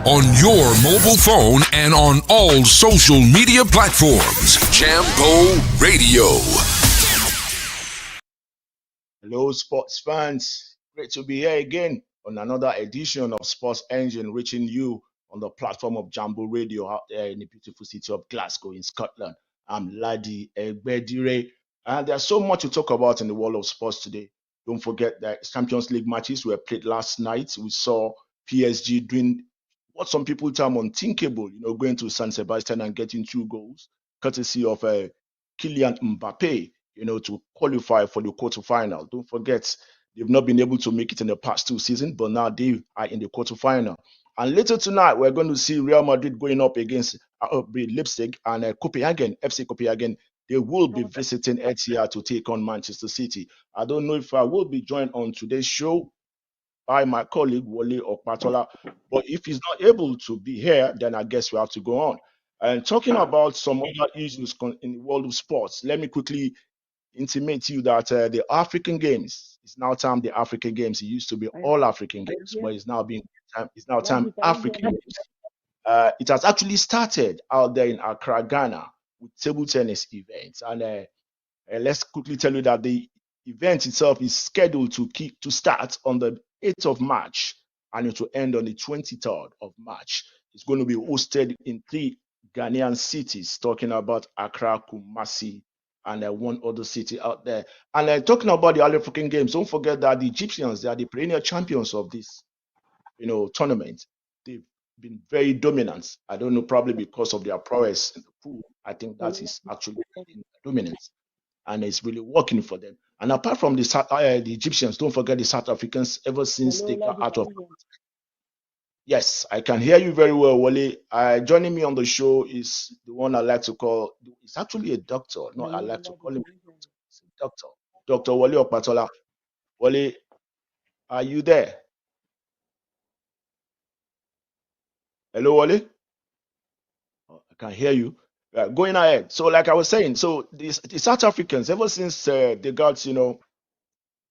on your mobile phone and on all social media platforms. Jambo Radio. Hello, sports fans. Great to be here again on another edition of Sports Engine, reaching you on the platform of Jambo Radio out there in the beautiful city of Glasgow in Scotland. I'm Ladi Egbedire, and there's so much to talk about in the world of sports today. Don't forget that Champions League matches were played last night. We saw PSG doing what some people term unthinkable, going to San Sebastian and getting 2 goals, courtesy of Kylian Mbappe, to qualify for the quarterfinal. Don't forget, they've not been able to make it in the past 2 seasons, but now they are in the quarterfinal. And later tonight, we're going to see Real Madrid going up against Leipzig and Copenhagen, FC Copenhagen. They will be visiting Etihad to take on Manchester City. I don't know if I will be joined on today's show by my colleague Wole Okpatola, but if he's not able to be here, then I guess we have to go on. And talking about some other issues in the world of sports, let me quickly intimate to you that the African Games is now time the African Games. It used to be all African Games, but it's now time African Games. It has actually started out there in Accra, Ghana, with table tennis events, and let's quickly tell you that the event itself is scheduled to start on the 8th of March and it will end on the 23rd of March. It's going to be hosted in 3 Ghanaian cities, talking about Accra, Kumasi, and one other city out there. And talking about the African Games, don't forget that the Egyptians, they are the perennial champions of this, tournament. They've been very dominant. I don't know, probably because of their prowess in the pool. I think that is actually dominance, and it's really working for them. And apart from the Egyptians, don't forget the South Africans. Ever since they got out of, yes, I can hear you very well, Wale. Joining me on the show is the one I like to call. It's actually a doctor. No, I like to call him a doctor. Dr. Wale Okpatola. Wale, are you there? Hello, Wale. Oh, I can hear you. Going ahead. So, like I was saying, so the South Africans, ever since they got,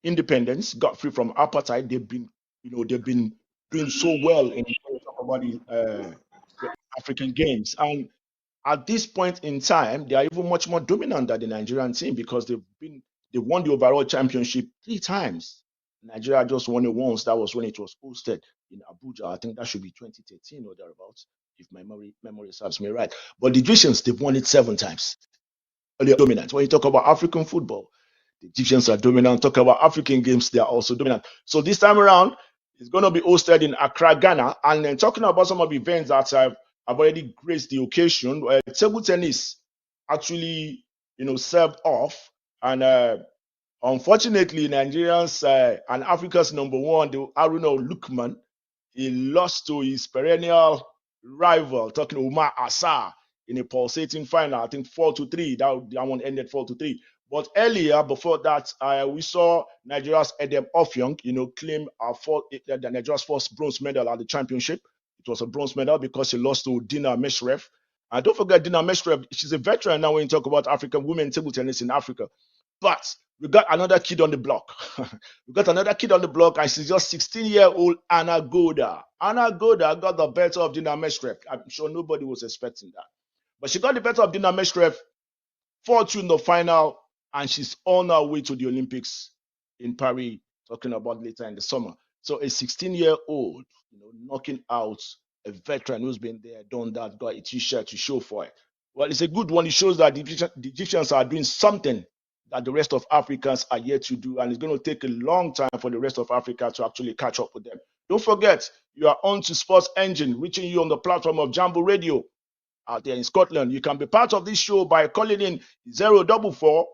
independence, got free from apartheid, they've been doing so well in about the African Games. And at this point in time, they are even much more dominant than the Nigerian team because they won the overall championship 3 times. Nigeria just won it once. That was when it was hosted in Abuja. I think that should be 2013 or thereabouts, if my memory serves me right. But the Egyptians, they've won it 7 times. They're dominant. When you talk about African football, the Egyptians are dominant. Talk about African games, they are also dominant. So this time around, it's going to be hosted in Accra, Ghana. And then talking about some of the events that have already graced the occasion, table tennis actually, served off. And unfortunately, Nigerians and Africa's number one, the Aruna Lukman, he lost to his perennial rival, talking Umar Assar, in a pulsating final. I think 4-3. That one ended 4-3. But earlier, before that, we saw Nigeria's Edem Offiong, claim Nigeria's first bronze medal at the championship. It was a bronze medal because she lost to Dina Meshrev. And don't forget Dina Meshrev, she's a veteran now when you talk about African women table tennis in Africa. But we got another kid on the block. And she's just 16-year-old Anna Goda. Anna Goda got the better of Dina Meshrev. I'm sure nobody was expecting that. But she got the better of Dina Meshrev, 4-2 in the final, and she's on her way to the Olympics in Paris, talking about later in the summer. So a 16-year-old, knocking out a veteran who's been there, done that, got a t-shirt to show for it. Well, it's a good one. It shows that the Egyptians are doing something that the rest of Africans are yet to do, and it's going to take a long time for the rest of Africa to actually catch up with them. Don't forget, you are on to Sports Engine, reaching you on the platform of Jambo Radio out there in Scotland. You can be part of this show by calling in 044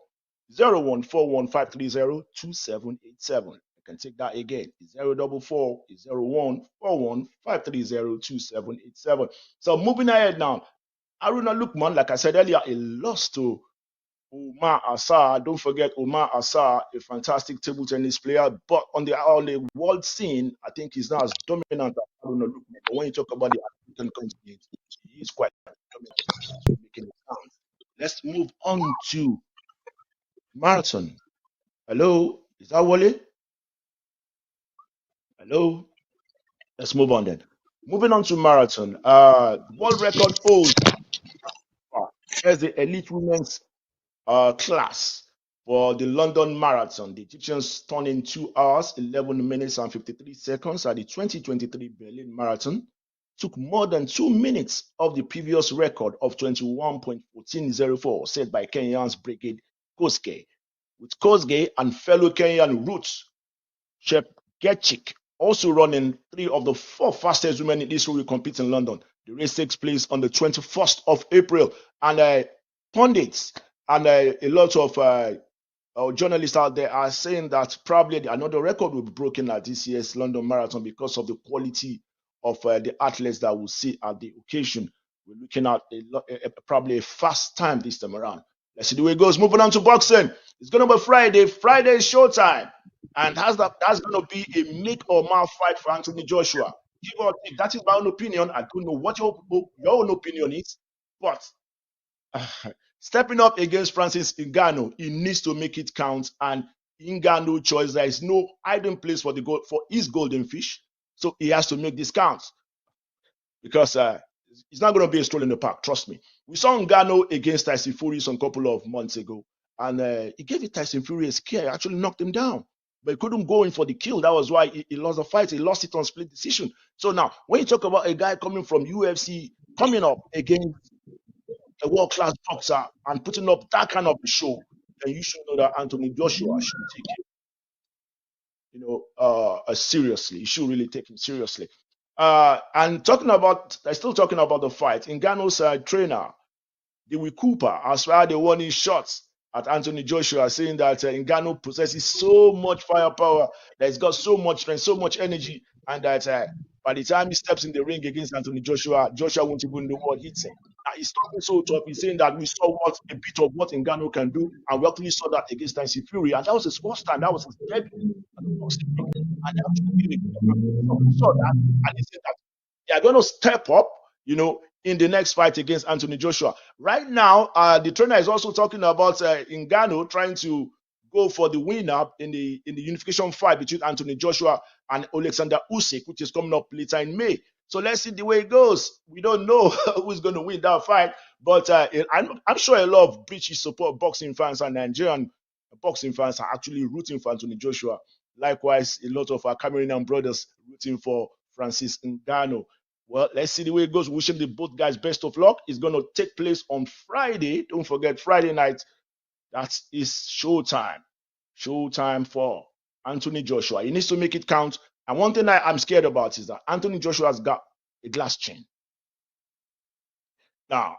0141 530 2787. I can take that again. 044 0141 530 2787. So moving ahead now, Aruna Lukman, like I said earlier, he lost to Umar Assar. Don't forget Umar Assar, a fantastic table tennis player, but on the world scene, I think he's not as dominant as Aruna Lukman. But when you talk about the African continent, he is quite dominant. Making it sound. Let's move on to marathon. Hello, is that Wale? Hello. Let's move on then. Moving on to marathon. World record holds as the elite women's class for the London Marathon. The Egyptians turned in 2 hours, 11 minutes, and 53 seconds at the 2023 Berlin Marathon. Took more than 2 minutes of the previous record of 21.1404 set by Kenyan's Brigade Koske, with Koske and fellow Kenyan Ruth Chepgetchik also running 3 of the 4 fastest women in history will compete in London. The race takes place on the 21st of April, and pundits and a lot of journalists out there are saying that probably another record will be broken at this year's London Marathon because of the quality of the athletes that we'll see at the occasion. We're looking at probably a fast time this time around. Let's see the way it goes. Moving on to boxing. It's going to be Friday. Friday is showtime. And that's going to be a make or mark fight for Anthony Joshua. Give or take. That is my own opinion. I don't know what your own opinion is. But stepping up against Francis Ngannou, he needs to make it count. And Ngannou choice, there is no hiding place for his golden fish. So he has to make this count. Because it's not going to be a stroll in the park, trust me. We saw Ngannou against Tyson Fury some couple of months ago. And he gave Tyson Fury a scare, actually knocked him down. But he couldn't go in for the kill. That was why he lost the fight. He lost it on split decision. So now, when you talk about a guy coming from UFC, coming up against a world-class boxer and putting up that kind of a show, then you should know that Anthony Joshua should take it, seriously. You should really take him seriously. And still talking about the fight, Ngannou's trainer, Dewey Cooper, as far as the warning shots at Anthony Joshua, saying that Ngannou possesses so much firepower, that he's got so much strength, so much energy, and that by the time he steps in the ring against Anthony Joshua, Joshua won't even know what he's saying. He's talking so tough. He's saying that we saw a bit of what Ngannou can do, and we actually saw that against Tyson Fury, and that was his first time. That was his debut at the boxing ring, and actually saw that, and he said that they are going to step up, in the next fight against Anthony Joshua. Right now, the trainer is also talking about Ngannou trying to go for the winner in the unification fight between Anthony Joshua and Alexander Usyk, which is coming up later in May. So let's see the way it goes. We don't know who's going to win that fight, but I'm sure a lot of British support boxing fans and Nigerian boxing fans are actually rooting for Anthony Joshua. Likewise, a lot of our Cameroonian brothers rooting for Francis Ngannou. Well, let's see the way it goes. Wishing the both guys best of luck. It's going to take place on Friday. Don't forget, Friday night. That is showtime. Showtime for Anthony Joshua. He needs to make it count. And one thing I'm scared about is that Anthony Joshua has got a glass chin. Now,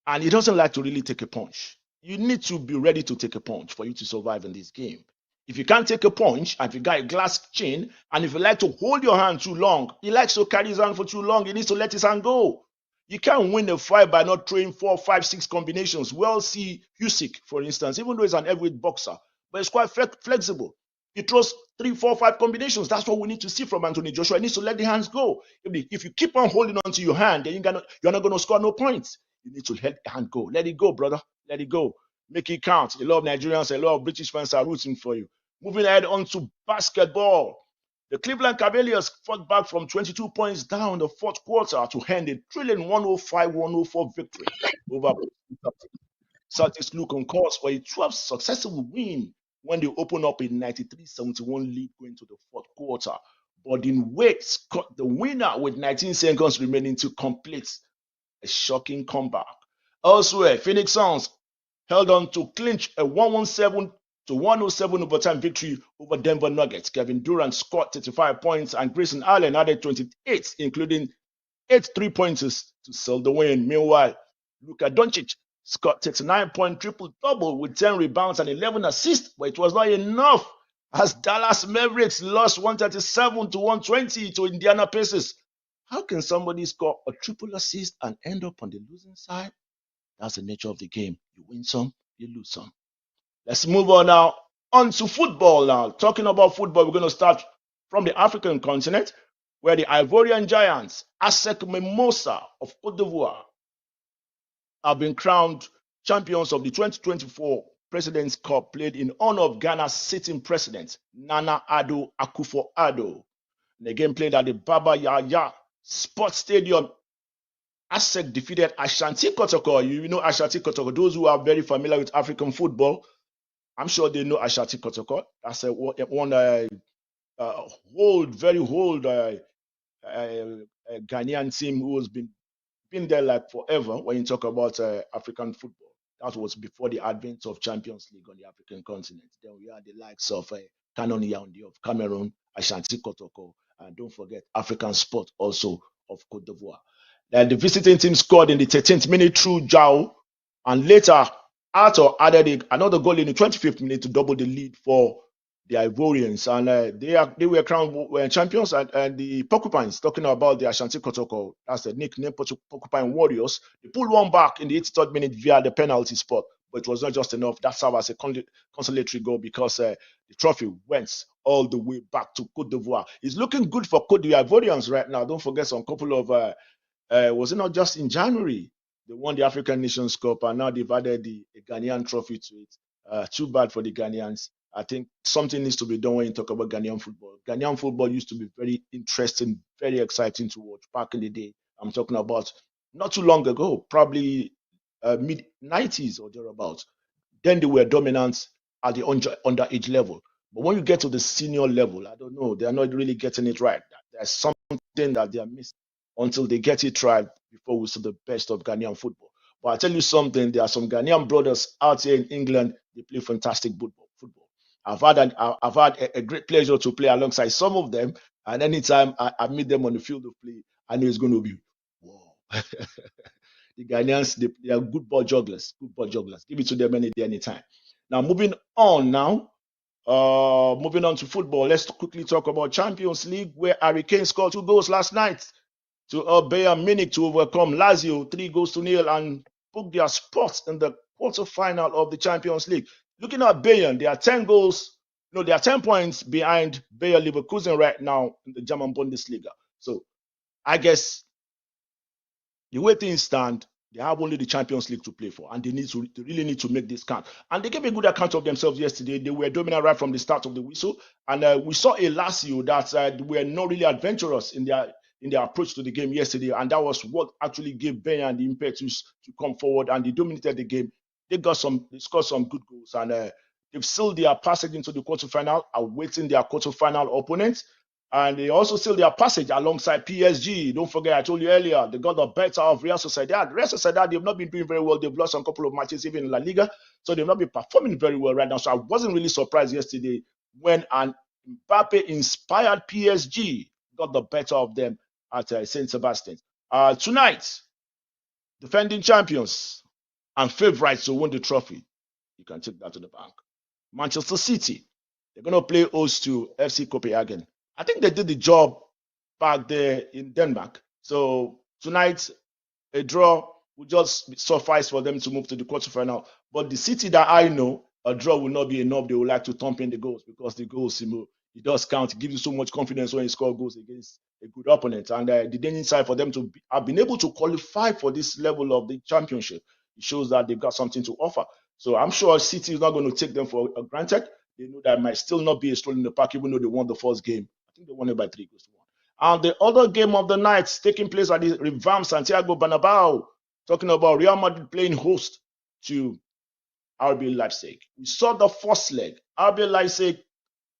and he doesn't like to really take a punch. You need to be ready to take a punch for you to survive in this game. If you can't take a punch, and if you got a glass chin, and if you like to hold your hand too long, he likes to carry his hand for too long, he needs to let his hand go. You can't win a fight by not throwing 4, 5, 6 combinations. Well, see Usyk, for instance, even though he's an heavyweight boxer, but he's quite flexible. He throws 3, 4, 5 combinations. That's what we need to see from Anthony Joshua. He needs to let the hands go. If you keep on holding on to your hand, then you're not going to score no points. You need to let the hand go. Let it go, brother. Let it go. Make it count. A lot of Nigerians, a lot of British fans are rooting for you. Moving ahead on to basketball. The Cleveland Cavaliers fought back from 22 points down in the fourth quarter to hand a thrilling 105-104 victory over Celtics. Look on course for a 12th successful win when they open up a 93-71 lead going to the fourth quarter. But in Wade got the winner with 19 seconds remaining to complete a shocking comeback. Elsewhere, Phoenix Suns held on to clinch a 117-107 overtime victory over Denver Nuggets. Kevin Durant scored 35 points and Grayson Allen added 28, including 8 3-pointers to seal the win. Meanwhile, Luka Doncic scored 39-point triple-double with 10 rebounds and 11 assists, but it was not enough as Dallas Mavericks lost 137-120 to Indiana Pacers. How can somebody score a triple assist and end up on the losing side? That's the nature of the game. You win some, you lose some. Let's move on now to football now. Talking about football, we're going to start from the African continent, where the Ivorian Giants, ASEC Mimosa of Cote d'Ivoire, have been crowned champions of the 2024 President's Cup played in honor of Ghana's sitting president, Nana Addo Akufo-Addo. The game played at the Baba Yaya Sports Stadium, ASEC defeated Ashanti Kotoko. You know Ashanti Kotoko. Those who are very familiar with African football, I'm sure they know Ashanti Kotoko. That's one very old Ghanaian team who has been there like forever when you talk about African football. That was before the advent of Champions League on the African continent. Then we had the likes of Canon Yaoundé of Cameroon, Ashanti Kotoko, and don't forget African Sport also of Cote d'Ivoire. Then the visiting team scored in the 13th minute through Jao, and later Arthur added another goal in the 25th minute to double the lead for the Ivorians, and they were crowned champions. And the Porcupines, talking about the Ashanti Kotoko, that's the nickname, Porcupine Warriors. They pulled one back in the 83rd minute via the penalty spot, but it was not just enough. That served as a consolatory goal because the trophy went all the way back to Cote d'Ivoire. It's looking good for the Ivorians right now. Don't forget some couple of was it not just in January they won the African Nations Cup, and now they've added the Ghanaian trophy to it. Too bad for the Ghanaians. I think something needs to be done when you talk about Ghanaian football. Ghanaian football used to be very interesting, very exciting to watch back in the day. I'm talking about not too long ago, probably mid 90s or thereabouts. Then they were dominant at the underage level. But when you get to the senior level, I don't know, they're not really getting it right. There's something that they are missing until they get it right before we see the best of Ghanaian football. But I tell you something, there are some Ghanaian brothers out here in England, they play fantastic football. I've had a great pleasure to play alongside some of them, and anytime I meet them on the field of play, I know it's going to be wow. The Ghanaians, they are good ball jugglers, good ball jugglers. Give it to them any day, anytime. Now, moving on moving on to football, let's quickly talk about Champions League, where Harry Kane scored 2 goals last night to Bayern Munich to overcome Lazio 3-0 and book their spot in the quarterfinal of the Champions League. Looking at Bayern, they are 10 goals, no, they are 10 points behind Bayer Leverkusen right now in the German Bundesliga. So I guess the way things stand, they have only the Champions League to play for, and they really need to make this count. And they gave a good account of themselves yesterday. They were dominant right from the start of the whistle, and we saw a Lazio that were not really adventurous in their approach to the game yesterday, and that was what actually gave Bayern the impetus to come forward, and they dominated the game. They scored some good goals, and they've sealed their passage into the quarterfinal, awaiting their quarterfinal opponents. And they also sealed their passage alongside PSG. Don't forget, I told you earlier, they got the better of Real Sociedad. Real Sociedad, they've not been doing very well. They've lost a couple of matches, even in La Liga. So they've not been performing very well right now. So I wasn't really surprised yesterday when an Mbappe-inspired PSG got the better of them at St. Sebastian. Tonight, defending champions and favorites to win the trophy. You can take that to the bank. Manchester City, they're going to play host to FC Copenhagen. I think they did the job back there in Denmark. So tonight, a draw will just suffice for them to move to the quarterfinal. But the City that I know, a draw will not be enough. They would like to thump in the goals because the goals, it does count. It gives you so much confidence when you score goals against a good opponent. And the danger side for them to have been able to qualify for this level of the championship, it shows that they've got something to offer. So I'm sure City is not going to take them for granted. They know that it might still not be a stroll in the park, even though they won the first game. I think they won it by 3-1. And the other game of the night taking place at the revamped Santiago Bernabeu, talking about Real Madrid playing host to RB Leipzig. We saw the first leg. RB Leipzig,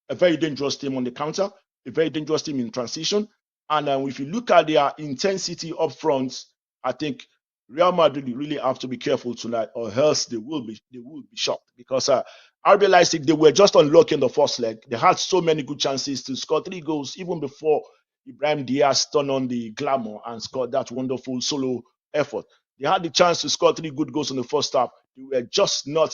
a very dangerous team on the counter, a very dangerous team in transition. And if you look at their intensity up front, I think Real Madrid really have to be careful tonight, or else they will be shocked. Because RB Leipzig, they were just unlucky in the first leg. They had so many good chances to score 3 goals even before Ibrahim Diaz turned on the glamour and scored that wonderful solo effort. They had the chance to score 3 good goals in the first half. They were just not,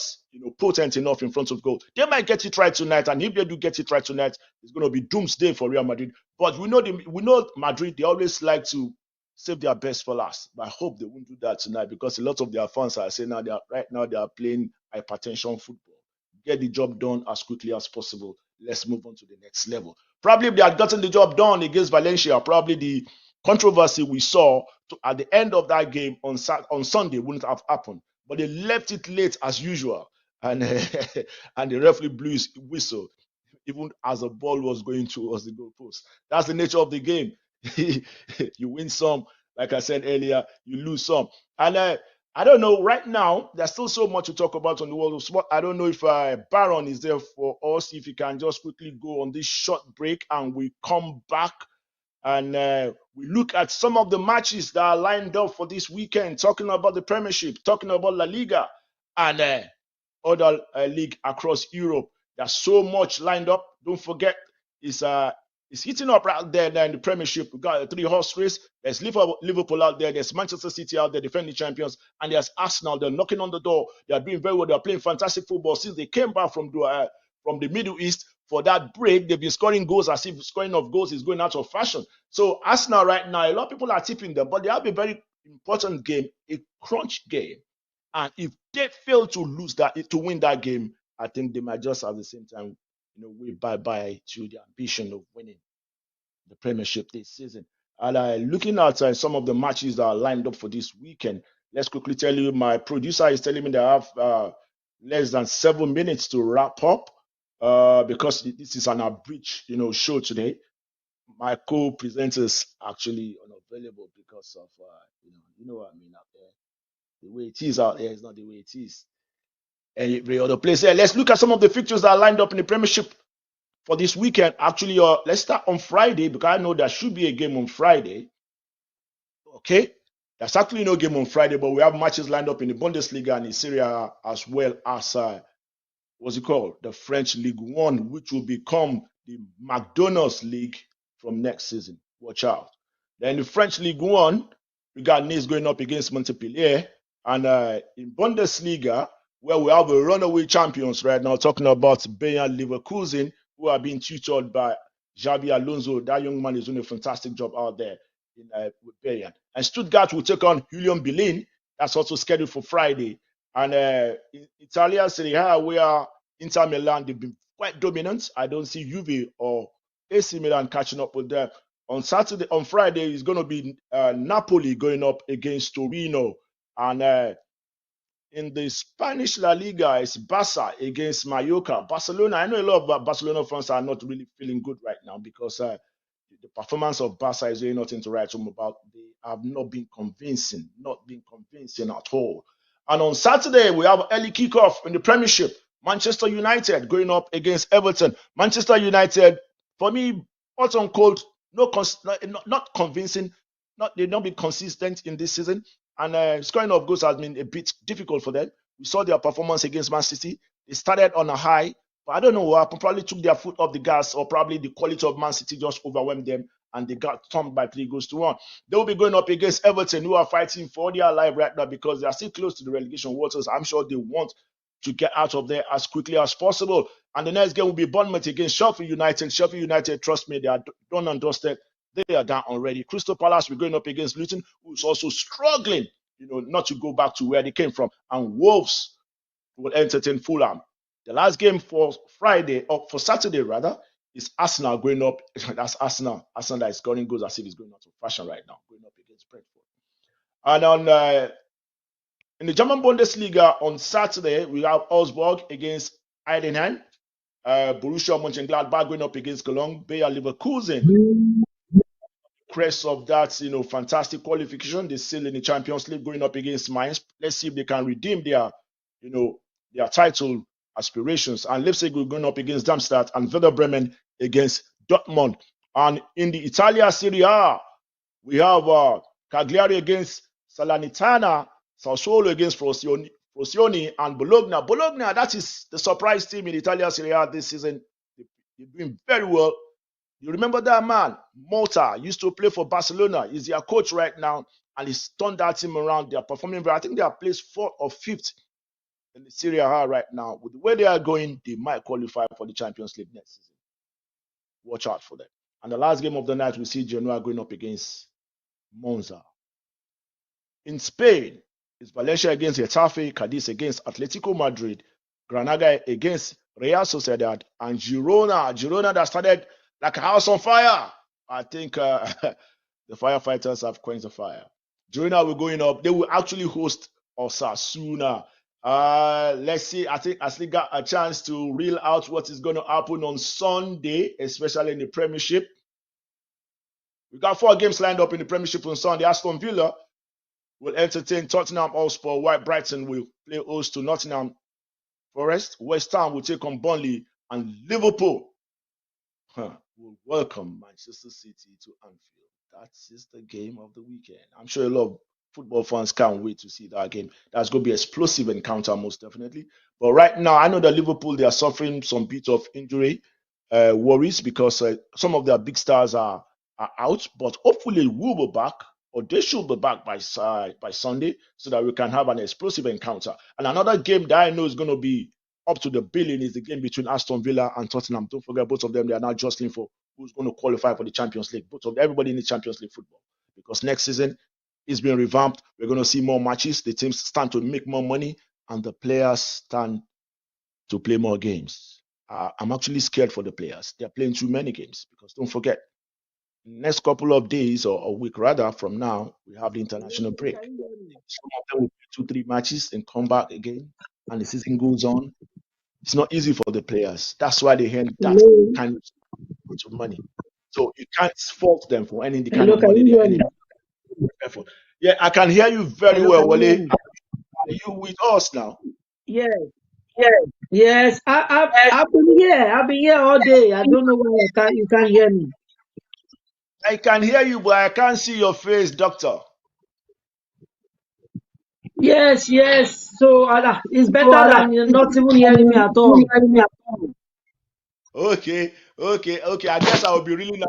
potent enough in front of goal. They might get it right tonight, and if they do get it right tonight, it's going to be doomsday for Real Madrid. But we know Madrid. They always like to save their best for last. But I hope they won't do that tonight, because a lot of their fans are saying right now they are playing hypertension football. Get the job done as quickly as possible. Let's move on to the next level. Probably if they had gotten the job done against Valencia, probably the controversy we saw at the end of that game on Sunday wouldn't have happened. But they left it late as usual, and and the referee blew his whistle even as the ball was going towards the goalpost. That's the nature of the game. You win some, like I said earlier, you lose some. And I don't know, right now, there's still so much to talk about on the world of sport. I don't know if Baron is there for us, if he can just quickly go on this short break and we come back and we look at some of the matches that are lined up for this weekend, talking about the Premiership, talking about La Liga, and other league across Europe. There's so much lined up. Don't forget, it's heating up right there in the Premiership. We got a 3-horse race. There's Liverpool out there. There's Manchester City out there, defending champions, and there's Arsenal. They're knocking on the door. They're doing very well. They're playing fantastic football since they came back from the Middle East. For that break, they've been scoring goals as if scoring of goals is going out of fashion. So Arsenal right now, a lot of people are tipping them, but they have a very important game, a crunch game. And if they fail to win that game, I think they might just at the same time, wave bye-bye to the ambition of winning the Premiership this season. And looking at some of the matches that are lined up for this weekend, let's quickly tell you, my producer is telling me that I have less than 7 minutes to wrap up because this is an abridged, show today. My co-presenters actually unavailable because of, what I mean out there. The way it is out there is not the way it is every other place. Let's look at some of the fixtures that are lined up in the Premiership for this weekend. Actually, let's start on Friday because I know there should be a game on Friday. Okay, there's actually no game on Friday, but we have matches lined up in the Bundesliga and in Serie A, as well as what's it called? The French League One, which will become the McDonald's League from next season. Watch out. Then the French League One, we got Nice going up against Montpellier. And in Bundesliga, where we have the runaway champions right now, talking about Bayern Leverkusen, who are being tutored by Xabi Alonso. That young man is doing a fantastic job out there with Bayern. And Stuttgart will take on Union Berlin. That's also scheduled for Friday. And in Italia Serie A, where Inter Milan, they've been quite dominant. I don't see Juve or AC Milan catching up with them. On Friday, it's going to be Napoli going up against Torino. And in the Spanish La Liga, it's Barca against Mallorca. Barcelona, I know a lot of Barcelona fans are not really feeling good right now because the performance of Barca is really nothing to write home about. They have not been convincing at all. And on Saturday, we have early kickoff in the Premiership. Manchester United going up against Everton. Manchester United, for me, hot and cold, not convincing. They've not been consistent in this season. And scoring of goals has been a bit difficult for them. We saw their performance against Man City. They started on a high, but I don't know what happened. Probably took their foot off the gas, or probably the quality of Man City just overwhelmed them and they got thumped by 3-1. They will be going up against Everton, who are fighting for their life right now because they are still close to the relegation waters. I'm sure they want to get out of there as quickly as possible. And the next game will be Bournemouth against Sheffield United. Sheffield United, trust me, they are done and dusted. They are down already. Crystal Palace, we're going up against Luton, who's also struggling, not to go back to where they came from. And Wolves will entertain Fulham. The last game for Saturday rather, is Arsenal going up. That's Arsenal. Arsenal that is scoring goals as if it's going out of fashion right now, going up against Brentford. And in the German Bundesliga on Saturday, we have Augsburg against Heidenheim. Borussia Mönchengladbach going up against Cologne. Bayer Leverkusen. Crest of that, fantastic qualification. They're still in the Champions League going up against Mainz. Let's see if they can redeem their title aspirations. And Leipzig will going up against Darmstadt and Werder Bremen against Dortmund. And in the Italia Serie A, we have Cagliari against Salernitana, Sassuolo against Frosinone, and Bologna. Bologna, that is the surprise team in Italia Serie A this season. They're doing very well. You remember that man, Mota, used to play for Barcelona. He's their coach right now, and he's turned that team around. They are performing very. I think they are placed 4th or 5th in the Serie A right now. With the way they are going, they might qualify for the Champions League next season. Watch out for them. And the last game of the night, we see Genoa going up against Monza. In Spain, it's Valencia against Getafe, Cadiz against Atletico Madrid, Granada against Real Sociedad, and Girona that started like a house on fire. I think the firefighters have quenched the fire. Girona will going up. They will actually host Osasuna. Let's see. I think I still got a chance to reel out what is going to happen on Sunday, especially in the Premiership. We got 4 games lined up in the Premiership on Sunday. Aston Villa will entertain Tottenham Hotspur, while Brighton will play host to Nottingham Forest. West Ham will take on Burnley, and Liverpool will welcome Manchester City to Anfield. That is the game of the weekend. I'm sure a lot of football fans can't wait to see that game. That's going to be an explosive encounter, most definitely. But right now, I know that Liverpool, they are suffering some bit of injury worries because some of their big stars are out, but hopefully we'll be back, or they should be back by Sunday, so that we can have an explosive encounter. And another game that I know is going to be up to the billion is the game between Aston Villa and Tottenham. Don't forget, both of them, they are now jostling for who's going to qualify for the Champions League. Everybody in the Champions League football, because next season is being revamped. We're going to see more matches. The teams stand to make more money, and the players stand to play more games. I'm actually scared for the players. They're playing too many games, because don't forget, next couple of days, or a week rather from now, we have the international break. Some of them will play 2-3 matches and come back again, and the season goes on. It's not easy for the players. That's why they earn that kind of money. So you can't fault them for earning the kind of money they're earning. Yeah, I can hear you very well, Wale. Are you with us now? Yes. I've been here. I've been here all day. I don't know why you can't hear me. I can hear you, but I can't see your face, doctor. Yes. So it's better than not even hearing me at all. Okay. I guess I will be really like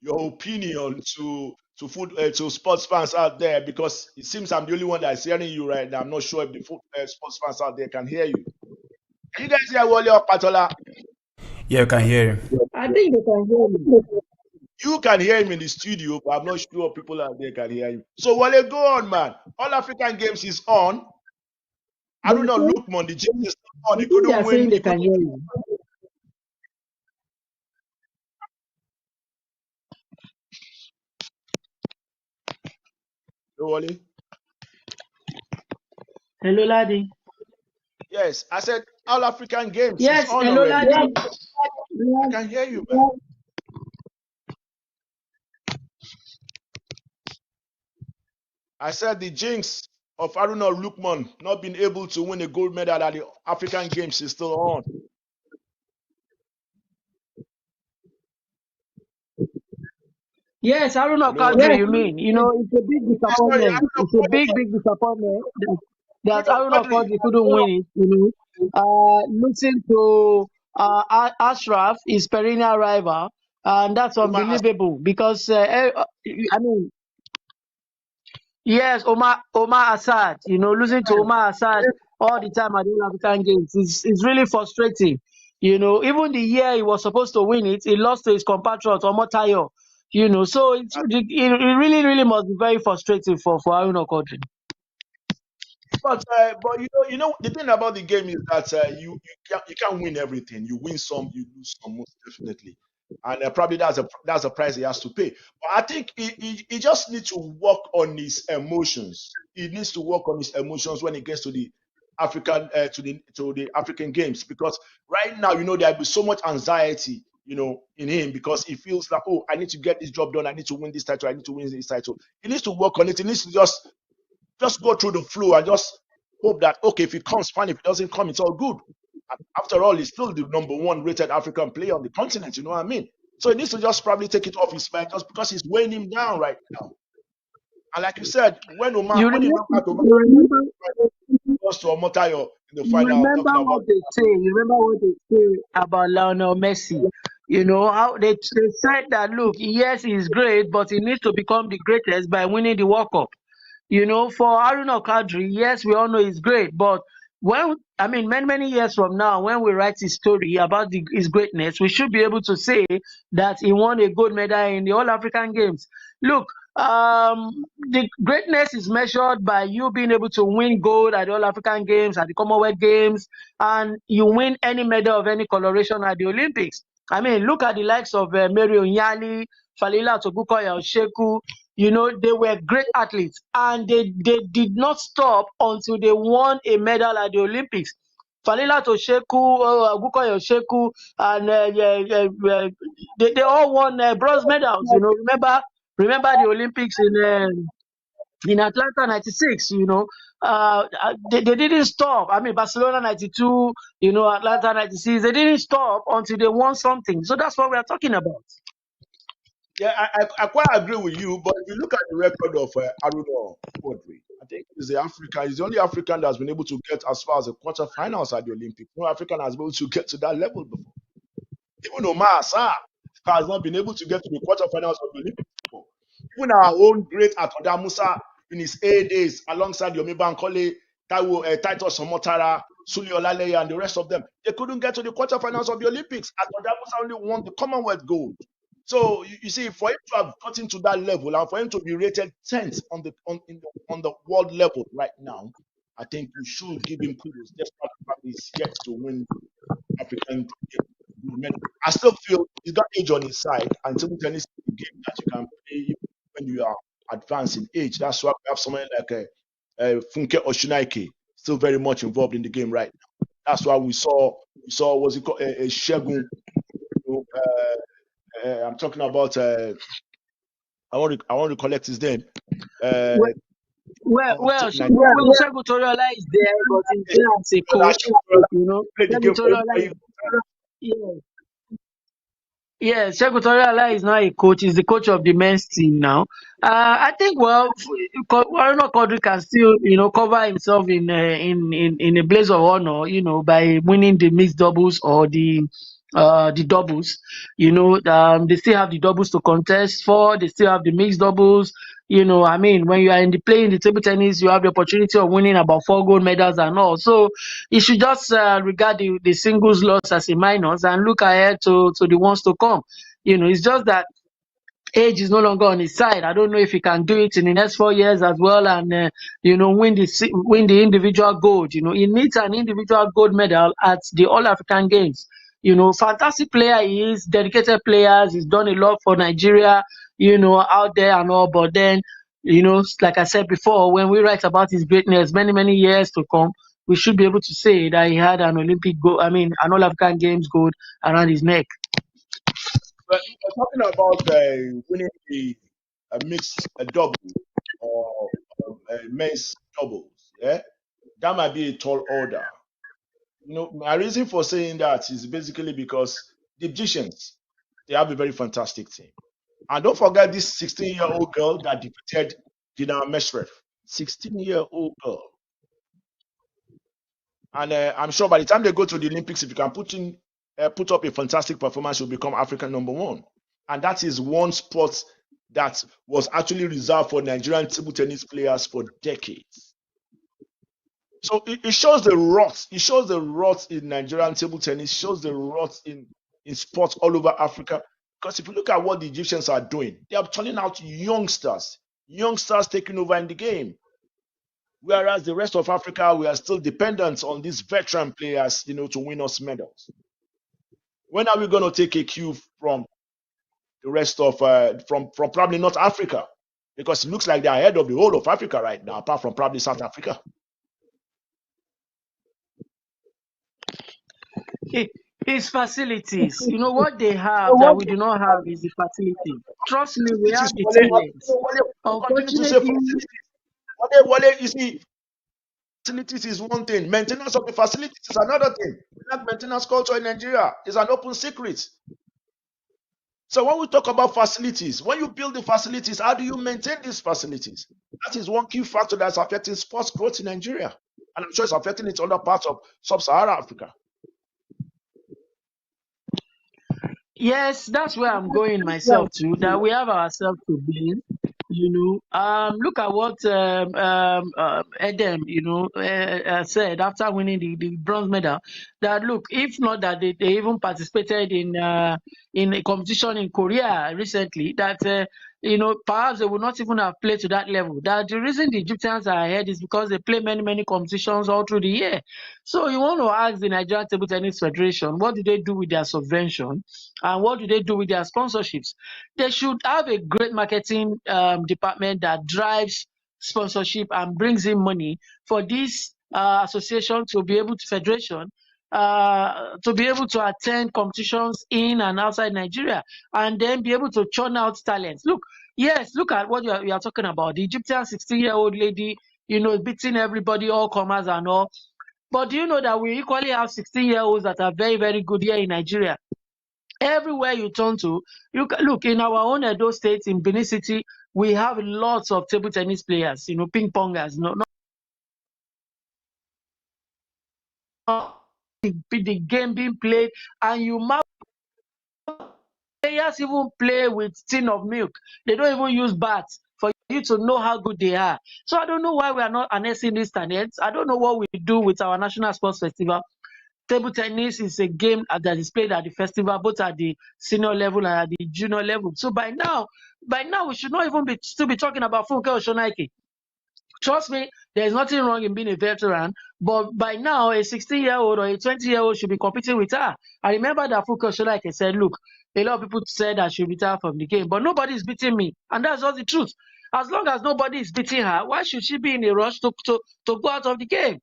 your opinion to sports fans out there, because it seems I'm the only one that's hearing you right now. I'm not sure if the sports fans out there can hear you. Can you guys hear Wale or Patola? Yeah, I can hear you. I think they can hear me. You can hear him in the studio, but I'm not sure people out there can hear you. So Wale, go on, man. All African Games is on. I don't know, Lukman, the James is on. He couldn't win. Saying they can hear you. Wale? Hello, laddie. Yes, I said All African Games Yes, is on hello, already. laddie. I can hear you, man. I said the jinx of Haruna Lukman not being able to win a gold medal at the African Games is still on. Yes, Haruna Kadri, you mean? You know, it's a big disappointment. It's a big disappointment that Haruna Kadri couldn't win it, you know. Losing to Ashraf, his perennial rival, and that's unbelievable because, I mean, yes, Omar Assad, you know, losing to Omar Assad all the time at the African Games is really frustrating. You know, even the year he was supposed to win it, he lost to his compatriot Omar Tayo. You know, so it really must be very frustrating for Haruna Kadri. But you know the thing about the game is that you can't win everything. You win some, you lose some, most definitely, and probably that's a price he has to pay. But I think he just needs to work on his emotions. He needs to work on his emotions when he gets to the African to the African Games, because right now, you know, there'll be so much anxiety, you know, in him, because he feels like, oh, I need to get this job done. I need to win this title. I need to win this title. He needs to work on it. He needs to just go through the flow and just hope that, okay, if it comes, fine. If it doesn't come, it's all good. After all, he's still the #1 rated African player on the continent. You know what I mean? So he needs to just probably take it off his mind, just because he's weighing him down right now. And like you said, when he knocked out lost to Omotayo in the final. You remember what they say about Lionel Messi? You know how they said that, look, yes, he's great, but he needs to become the greatest by winning the World Cup. You know, for Haruna Kadri, yes, we all know he's great, but many years from now, when we write his story about his greatness, we should be able to say that he won a gold medal in the All African Games. Look, the greatness is measured by you being able to win gold at the All African Games, at the Commonwealth Games, and you win any medal of any coloration at the Olympics. I mean, look at the likes of Mary Onyali, Falila Togukoya Osheku. You know, they were great athletes, and they did not stop until they won a medal at the Olympics. Falila Tosheku, Agukoyo Sheku, and they all won bronze medals. Remember the Olympics in Atlanta '96. They didn't stop. I mean, Barcelona '92. Atlanta '96. They didn't stop until they won something. So that's what we are talking about. Yeah, I quite agree with you. But if you look at the record of Aruna Quadri, I think he's the only African that's been able to get as far as the quarterfinals at the Olympics. No African has been able to get to that level before. Even Omar Assar has not been able to get to the quarterfinals of the Olympics before. Even our own great Atoda Musa in his days, alongside Yomi Bankole, Titus Omotara, Suli Olaleye, and the rest of them, they couldn't get to the quarterfinals of the Olympics. Atoda Musa only won the Commonwealth gold. So you see, for him to have gotten to that level and for him to be rated 10th on the world level right now, I think we should give him kudos. Despite the fact he's yet to win African medal. I still feel he's got age on his side, and table tennis is a game that you can play when you are advanced in age. That's why we have someone like Funke Oshunaike still very much involved in the game right now. That's why we saw what's it called, Shegun. I'm talking about. I want to collect his name. Segun Toriola is there, but he's a coach. Segun Toriola. Yeah, Segun Toriola is not a coach. He's the coach of the men's team now. I think Aruna Quadri can still cover himself in a blaze of honor. By winning the mixed doubles or the doubles. They still have the doubles to contest for. They still have the mixed doubles. I mean, when you are in the table tennis, you have the opportunity of winning about 4 gold medals and all. So you should just regard the singles loss as a minus and look ahead to the ones to come. It's just that age is no longer on his side. I don't know if he can do it in the next 4 years as well and win the individual gold. He needs an individual gold medal at the All African Games. Fantastic player he is, dedicated players. He's done a lot for Nigeria, out there and all. But then, like I said before, when we write about his greatness many years to come, we should be able to say that he had an Olympic gold, an All African Games gold around his neck. But we're talking about winning the mixed double or men's doubles. Yeah, that might be a tall order. My reason for saying that is basically because the Egyptians, they have a very fantastic team. And don't forget this 16-year-old girl that defeated Dina Meshref. 16-year-old girl. And I'm sure by the time they go to the Olympics, if you can put up a fantastic performance, you'll become African #1. And that is one sport that was actually reserved for Nigerian table tennis players for decades. So it shows the rot. It shows the rot in Nigerian table tennis. It shows the rot in sports all over Africa. Because if you look at what the Egyptians are doing, they are turning out youngsters taking over in the game. Whereas the rest of Africa, we are still dependent on these veteran players, to win us medals. When are we going to take a cue from the rest of, from probably North Africa? Because it looks like they're ahead of the whole of Africa right now, apart from probably South Africa. His facilities, what they have that we do not have is the facility. Trust me, we have the talent. Unfortunately, you see, facilities is one thing. Maintenance of the facilities is another thing. That maintenance culture in Nigeria is an open secret. So when we talk about facilities, when you build the facilities, how do you maintain these facilities? That is one key factor that's affecting sports growth in Nigeria. And I'm sure it's affecting it in other parts of sub-Saharan Africa. Yes, that's where I'm going myself to. That we have ourselves to blame. Look at what Edem, said after winning the bronze medal. That look, if not that they even participated in a competition in Korea recently, that perhaps they would not even have played to that level. That the reason the Egyptians are ahead is because they play many competitions all through the year. So you want to ask the Nigerian Table Tennis Federation, what do they do with their subvention and what do they do with their sponsorships? They should have a great marketing department that drives sponsorship and brings in money for these association to be able to federation to be able to attend competitions in and outside Nigeria and then be able to churn out talents. Look, yes, look at what you are talking about. The Egyptian 16-year-old lady, beating everybody, all comers and all. But do you know that we equally have 16-year-olds that are very, very good here in Nigeria? Everywhere you turn to, look in our own Edo State, in Benin City, we have lots of table tennis players, ping pongers, the game being played, and players even play with tin of milk. They don't even use bats for you to know how good they are. So I don't know why we are not harnessing these talents. I don't know what we do with our National Sports Festival. Table tennis is a game that is played at the festival, both at the senior level and at the junior level. So by now, we should not even still be talking about Funke Oshonaike. Trust me, there's nothing wrong in being a veteran, but by now, a 16-year-old or a 20-year-old should be competing with her. I remember that Funke Oshonaike said, look, a lot of people said I should retire from the game, but nobody is beating me. And that's just the truth. As long as nobody is beating her, why should she be in a rush to go out of the game?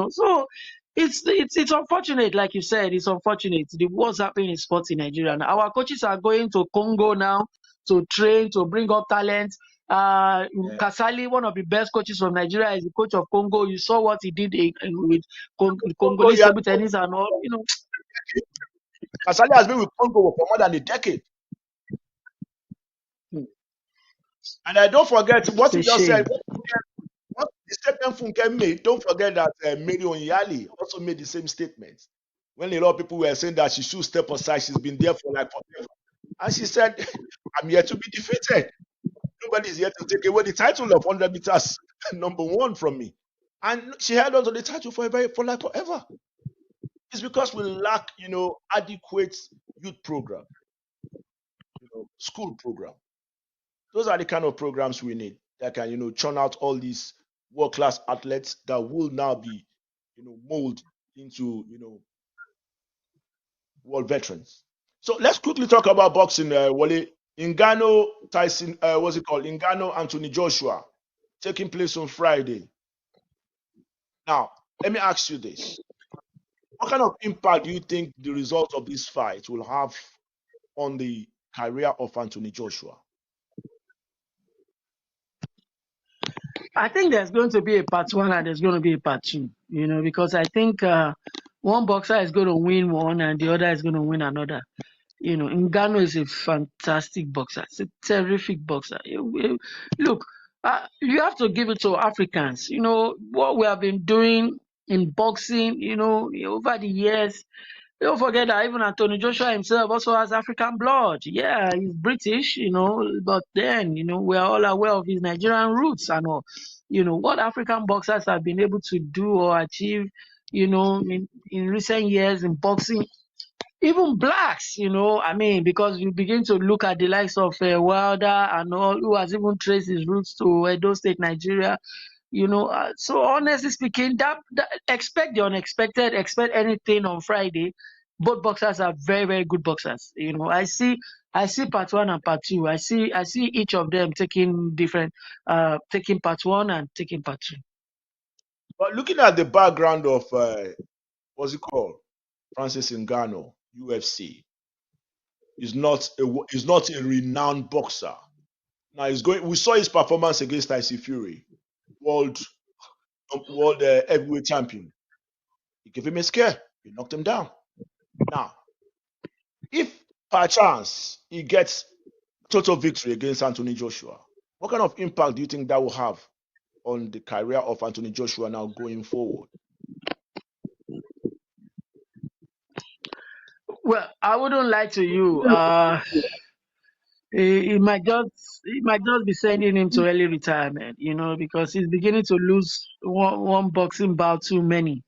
So it's unfortunate, like you said, it's unfortunate. What's happening in sports in Nigeria. And our coaches are going to Congo now to train, to bring up talent. Kasali, one of the best coaches from Nigeria, is the coach of Congo. You saw what he did with Congolese table tennis and all. Kasali has been with Congo for more than a decade. And I don't forget what you just said. What the statement Funke made, don't forget that Mary Onyali also made the same statement. When a lot of people were saying that she should step aside, she's been there for like forever. And she said, I'm here to be defeated. Nobody is here to take away the title of 100 meters number one from me. And she held on to the title for like forever. It's because we lack, adequate youth program, school program. Those are the kind of programs we need that can, churn out all these world-class athletes that will now be, molded into, world veterans. So let's quickly talk about boxing, Wale. Ngannou, Tyson, what's it called? Ngannou, Anthony Joshua, taking place on Friday. Now, let me ask you this. What kind of impact do you think the result of this fight will have on the career of Anthony Joshua? I think there's going to be a part one and there's going to be a part two, because I think one boxer is going to win one and the other is going to win another. Ngannou is a fantastic boxer. It's a terrific boxer. Look, you have to give it to Africans. What we have been doing in boxing, over the years. Don't forget that even Anthony Joshua himself also has African blood. Yeah, he's British, but then, we are all aware of his Nigerian roots and all. What African boxers have been able to do or achieve, in recent years in boxing. Even blacks, because you begin to look at the likes of Wilder and all, who has even traced his roots to Edo State, Nigeria. So honestly speaking, that expect the unexpected, expect anything on Friday. Both boxers are very, very good boxers. I see part one and part two. I see each of them taking part one and taking part two. But looking at the background of what's it called, Francis Ngannou, UFC, is not a renowned boxer. Now we saw his performance against Tyson Fury, world heavyweight champion. He gave him a scare. He knocked him down. Now, if perchance he gets total victory against Anthony Joshua, what kind of impact do you think that will have on the career of Anthony Joshua now going forward? Well, I wouldn't lie to you. He might just be sending him to early retirement, because he's beginning to lose one boxing bout too many,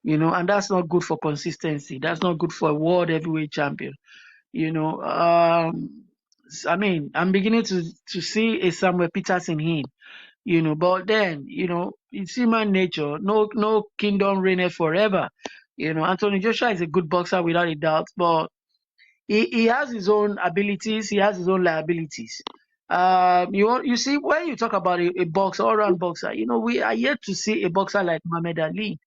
and that's not good for consistency. That's not good for a world heavyweight champion. I'm beginning to see a Samuel Peterson in him, but then, it's human nature. No kingdom reigneth forever. Anthony Joshua is a good boxer without a doubt, but he has his own abilities. He has his own liabilities. You see, when you talk about a boxer, all-round boxer, we are yet to see a boxer like Muhammad Ali.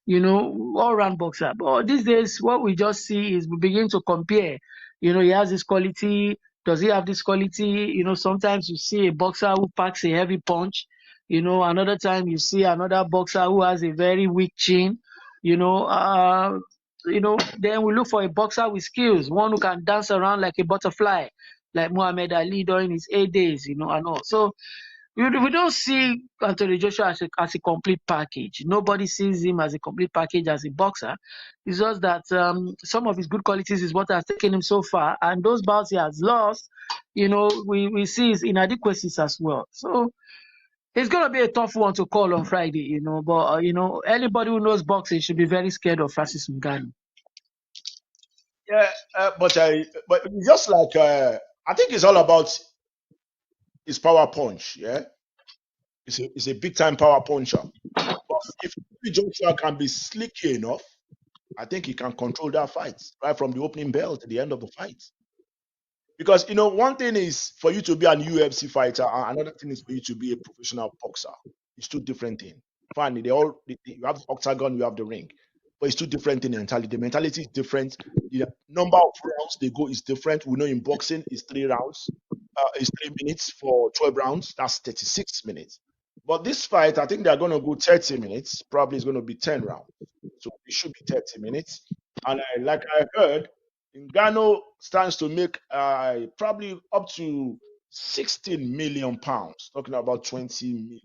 all-round boxer. But these days, what we just see is we begin to compare. He has this quality. Does he have this quality? Sometimes you see a boxer who packs a heavy punch. Another time you see another boxer who has a very weak chin. Then we look for a boxer with skills, one who can dance around like a butterfly, like Muhammad Ali during his days, and all. So we don't see Anthony Joshua as a complete package. Nobody sees him as a complete package as a boxer. It's just that some of his good qualities is what has taken him so far, and those bouts he has lost, we see his inadequacies as well. So it's going to be a tough one to call on Friday, but anybody who knows boxing should be very scared of Francis Ngannou. Yeah, but it's just like I think it's all about his power punch. Yeah, it's a big time power puncher. But if Joshua can be slicky enough, I think he can control that fight right from the opening bell to the end of the fight. Because one thing is for you to be an UFC fighter, and another thing is for you to be a professional boxer. It's two different things. Fine, you have the octagon, you have the ring, but it's two different things entirely. The mentality is different. The number of rounds they go is different. We know in boxing it's 3 rounds. It's 3 minutes for 12 rounds. That's 36 minutes. But this fight, I think they're going to go 30 minutes. Probably it's going to be 10 rounds. So it should be 30 minutes. And like I heard, Ngannou stands to make probably up to 16 million pounds, talking about $20 million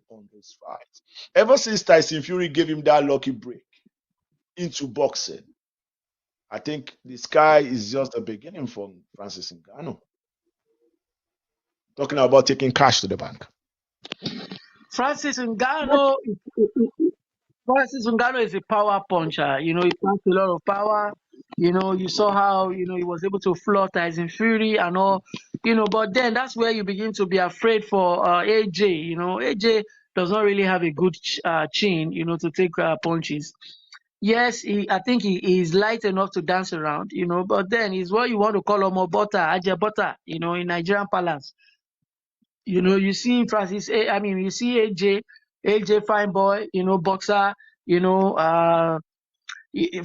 on this fight. Ever since Tyson Fury gave him that lucky break into boxing, I think the sky is just the beginning for Francis Ngannou. Talking about taking cash to the bank. Francis Ngannou is a power puncher. He packs a lot of power. You saw how, he was able to floor Tyson Fury and all, but then that's where you begin to be afraid for AJ. AJ does not really have a good chin, to take punches. Yes, I think he is light enough to dance around, but then he's what you want to call Aja Butter, in Nigerian parlance. You see Francis, you see AJ fine boy, boxer,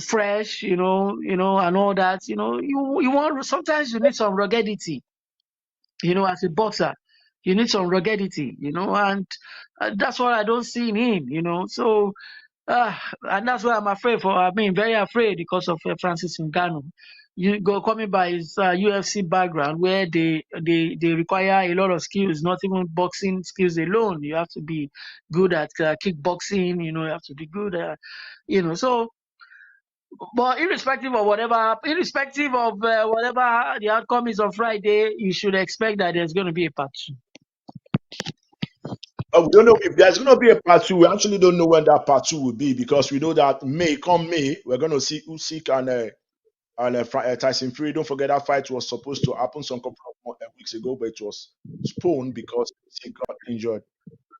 fresh, and all that. You want, sometimes you need some ruggedity, as a boxer. You need some ruggedity, and that's what I don't see in him, so and that's why I'm very afraid because of Francis Ngannou. Coming by his UFC background, where they require a lot of skills, not even boxing skills alone. You have to be good at kickboxing. You have to be good at, So, but irrespective of whatever the outcome is on Friday, you should expect that there's going to be a part 2. We don't know if there's going to be a part 2. We actually don't know when that part 2 will be, because we know that May, we're going to see Usyk and Tyson Fury. Don't forget that fight was supposed to happen some couple of weeks ago, but it was postponed because he got injured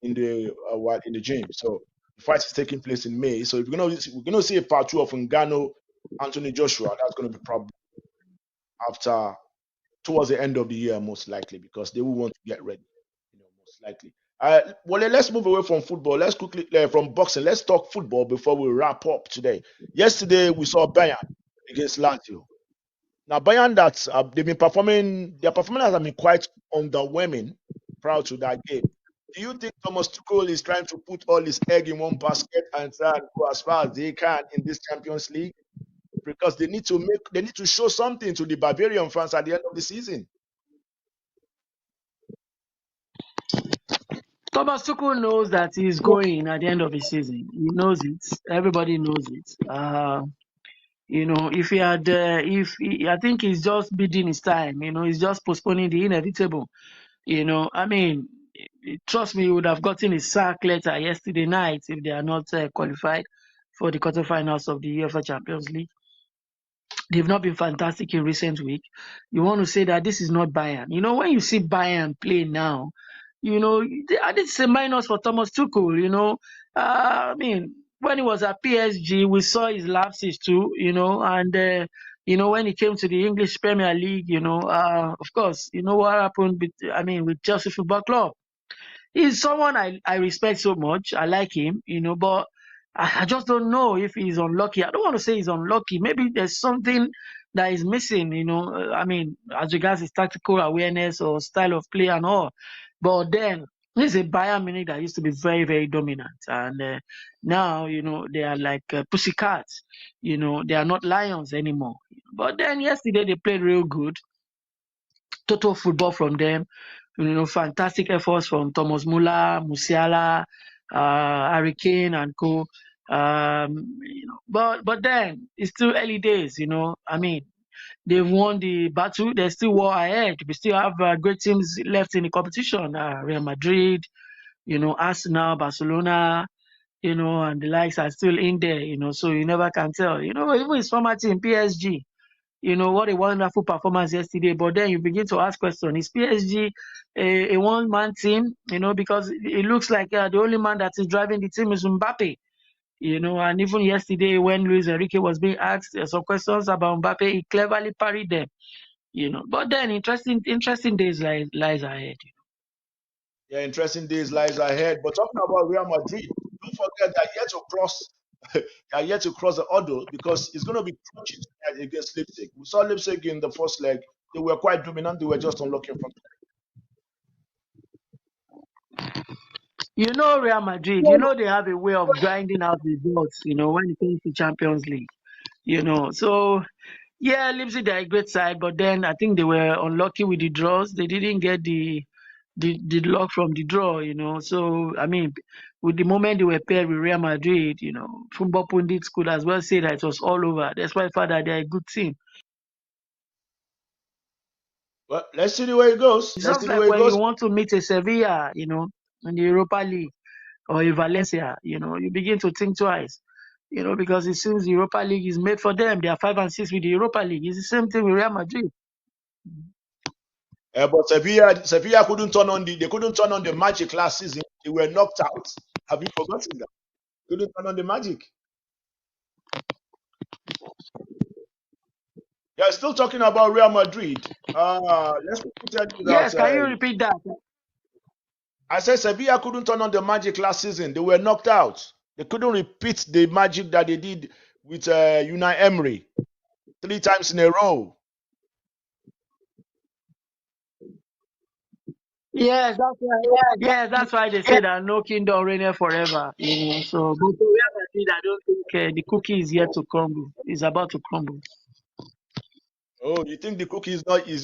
in the gym. So the fight is taking place in May. So if we're going to see a part 2 of Ngannou, Anthony Joshua, that's going to be probably towards the end of the year, most likely, because they will want to get ready, most likely. Well, let's move away from football. Let's quickly from boxing. Let's talk football before we wrap up today. Yesterday we saw Bayern against Lazio. Now Bayern, they've been performing. Their performance has been quite underwhelming prior to that game. Do you think Thomas Tuchel is trying to put all his egg in one basket and try and go as far as they can in this Champions League? Because they need to show something to the Bavarian fans at the end of the season. Thomas Tuchel knows that he's going at the end of the season. He knows it. Everybody knows it. If he had, I think he's just bidding his time. He's just postponing the inevitable. Trust me, he would have gotten his sack letter yesterday night if they are not qualified for the quarterfinals of the UEFA Champions League. They've not been fantastic in recent week. You want to say that this is not Bayern. When you see Bayern play now, it's a minus for Thomas Tuchel. When he was at PSG, we saw his lapses too, and when he came to the English Premier League, of course, what happened with Chelsea Football Club. He's someone I respect so much. I like him, but I just don't know if he's unlucky. I don't want to say he's unlucky. Maybe there's something that is missing, I mean, as regards his tactical awareness or style of play and all. But then, this is a Bayern Munich that used to be very, very dominant. And now, they are like pussycats. They are not lions anymore. But then yesterday, they played real good. Total football from them. Fantastic efforts from Thomas Muller, Musiala, Harry Kane, and co. But then it's still early days. I mean, they've won the battle. There's still war ahead. We still have great teams left in the competition. Real Madrid, Arsenal, Barcelona, and the likes are still in there. So you never can tell. Even his former team, PSG. What a wonderful performance yesterday. But then you begin to ask questions. Is PSG a one-man team? Because it looks like the only man that is driving the team is Mbappe. And even yesterday when Luis Enrique was being asked some questions about Mbappe, he cleverly parried them. But then interesting days lies ahead. Yeah, interesting days lies ahead. But talking about Real Madrid, don't forget that yet to cross, they are yet to cross the hurdle because it's going to be crunchy tonight against Leipzig. We saw Leipzig in the first leg; they were quite dominant. They were just unlucky from. Real Madrid, they have a way of grinding out results, when it comes to Champions League. So yeah, Leipzig are a great side, but then I think they were unlucky with the draws. They didn't get the luck from the draw, So I mean, with the moment they were paired with Real Madrid, football pundits could as well say that it was all over. That's why I thought that they're a good team. Well, let's see the way it goes. It's Let's just see the like way it when you goes. want to meet a Sevilla, in the Europa League or a Valencia, you begin to think twice. Because it seems the Europa League is made for them. They are 5 and 6 with the Europa League. It's the same thing with Real Madrid. But Sevilla couldn't turn on the magic last season. They were knocked out. Have you forgotten that? Couldn't turn on the magic. Yeah, still talking about Real Madrid. Let's tell you Yes, can you that repeat that? I said Sevilla couldn't turn on the magic last season. They were knocked out. They couldn't repeat the magic that they did with Unai Emery 3 times in a row. Yes, that's why. Yes, that's why they say that no kingdom reigneth forever. So, but for Real Madrid, I don't think the cookie is yet to crumble. It's about to crumble. Oh, you think the cookie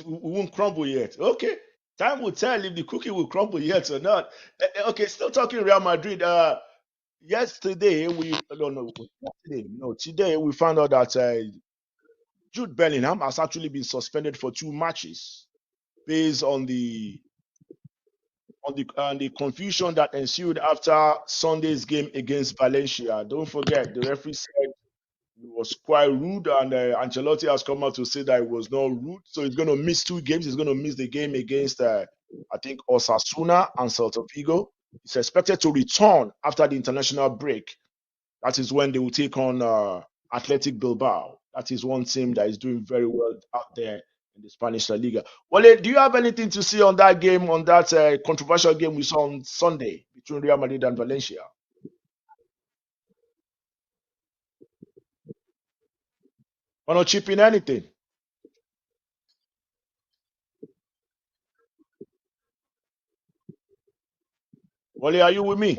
won't crumble yet? Okay, time will tell if the cookie will crumble yet or not. Okay, still talking Real Madrid. Yesterday we no today we found out that Jude Bellingham has actually been suspended for 2 matches based on the confusion that ensued after Sunday's game against Valencia. Don't forget, the referee said it was quite rude, and Ancelotti has come out to say that it was not rude. So he's going to miss 2 games. He's going to miss the game against, I think, Osasuna and Celta Vigo. He's expected to return after the international break. That is when they will take on Athletic Bilbao. That is one team that is doing very well out there in the Spanish La Liga. Wale, do you have anything to say on that game, on that controversial game we saw on Sunday between Real Madrid and Valencia? Want to chip in anything? Wale, are you with me?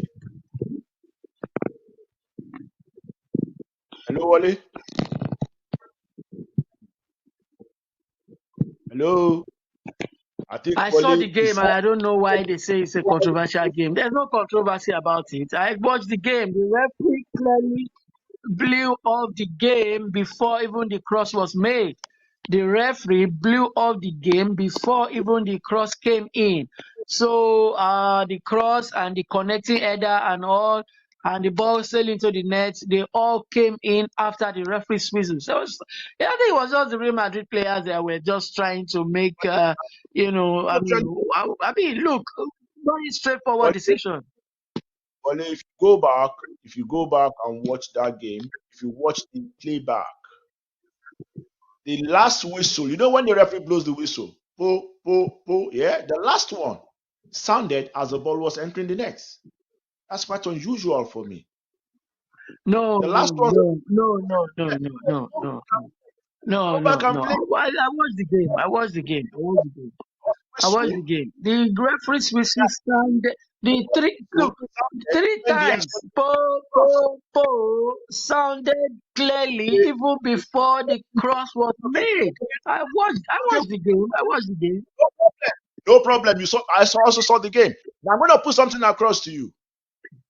Hello, Wale? Hello? I think I saw Wale the game is. and I don't know why they say it's a controversial game. There's no controversy about it. I watched the game. The referee clearly blew off the game before even the cross was made. The referee blew off the game before even the cross came in. So the cross and the connecting header and all, and the ball sailed into the net, they all came in after the referee's whistle. So yeah, I think it was just the Real Madrid players that were just trying to make, I mean, look, very straightforward Wale, decision. Wale, if you go back and watch that game, if you watch the playback, the last whistle, when the referee blows the whistle, po, po, po, yeah, the last one sounded as the ball was entering the net. That's quite unusual for me. No, The last one. no, no, no, no, no, no, no, no, Go back no, and no. play. I watched the game. I watched the game. I watched the game. I watched the Whistle. game. The referees will stand the three When look three the times. Sounded clearly even before the cross was made. I okay, watched the game. I watched the game. no problem. You saw. Also saw the game. Now I'm going to put something across to you.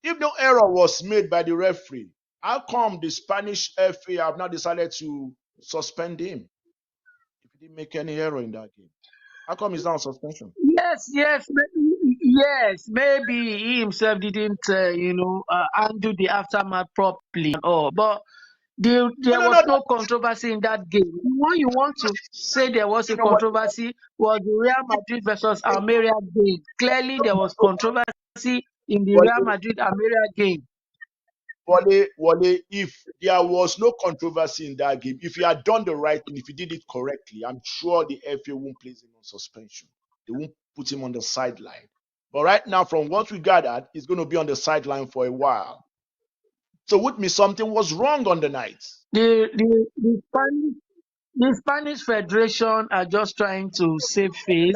If no error was made by the referee, how come the Spanish FA have now decided to suspend him if he didn't make any error in that game? How come he's now on suspension? Yes. Maybe he himself didn't, undo the aftermath properly and all. But No, there no, was no. no controversy in that game. When you want to say there was a You know what? controversy was the Real Madrid versus Almeria game. Clearly, there was controversy in the Real Madrid Almeria game. Wale, if there was no controversy in that game, if he had done the right thing, if he did it correctly, I'm sure the FA won't place him on suspension. They won't put him on the sideline. But right now, from what we gathered, he's going to be on the sideline for a while. So, with me, something was wrong on the night. The Spanish Federation are just trying to save face.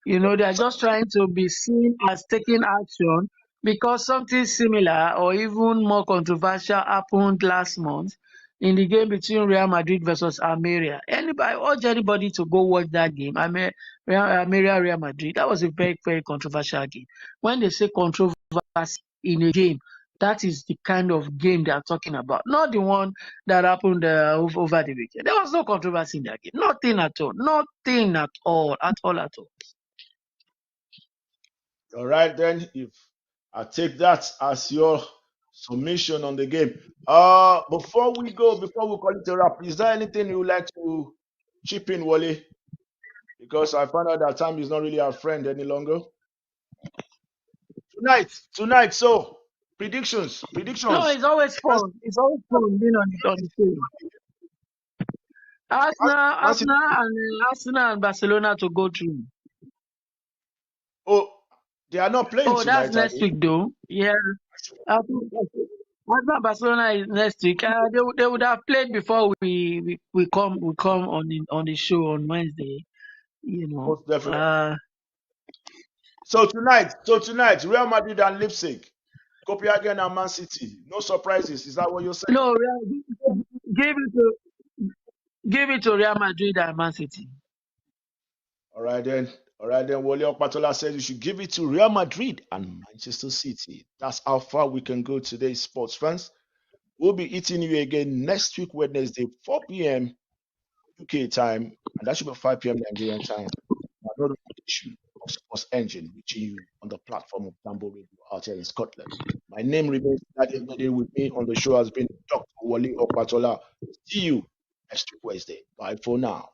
They are just trying to be seen as taking action because something similar or even more controversial happened last month in the game between Real Madrid versus Almeria. I urge anybody to go watch that game. Almeria Real Madrid. That was a very, very controversial game. When they say controversy in a game, that is the kind of game they are talking about, not the one that happened over the weekend. There was no controversy in that game. Nothing at all. Nothing at all. At all. At all. All right, then, if I take that as your submission on the game. Before we go, before we call it a wrap, is there anything you would like to chip in, Wale? Because I found out that time is not really our friend any longer. Tonight. So predictions. No, it's always fun. It's always fun being on the field. Arsenal and Barcelona to go through. Oh, they are not playing Oh, that's tonight, are next they? week though. Yeah. Arsenal Barcelona is next week. They would have played before we come on the show on Wednesday. Most definitely. So tonight, Real Madrid and Leipzig, Copenhagen and Man City. No surprises. Is that what you're saying? No, give it to Real Madrid and Man City. All right then. Wale Okpatola said you should give it to Real Madrid and Manchester City. That's how far we can go today, sports fans. We'll be eating you again next week, Wednesday, 4 p.m. UK time, and that should be 5 p.m. Nigerian time. Another edition of Sports Engine, reaching you on the platform of Jambo Radio out here in Scotland. My name remains that day with me on the show has been Dr. Wale Okpatola. See you next week, Wednesday. Bye for now.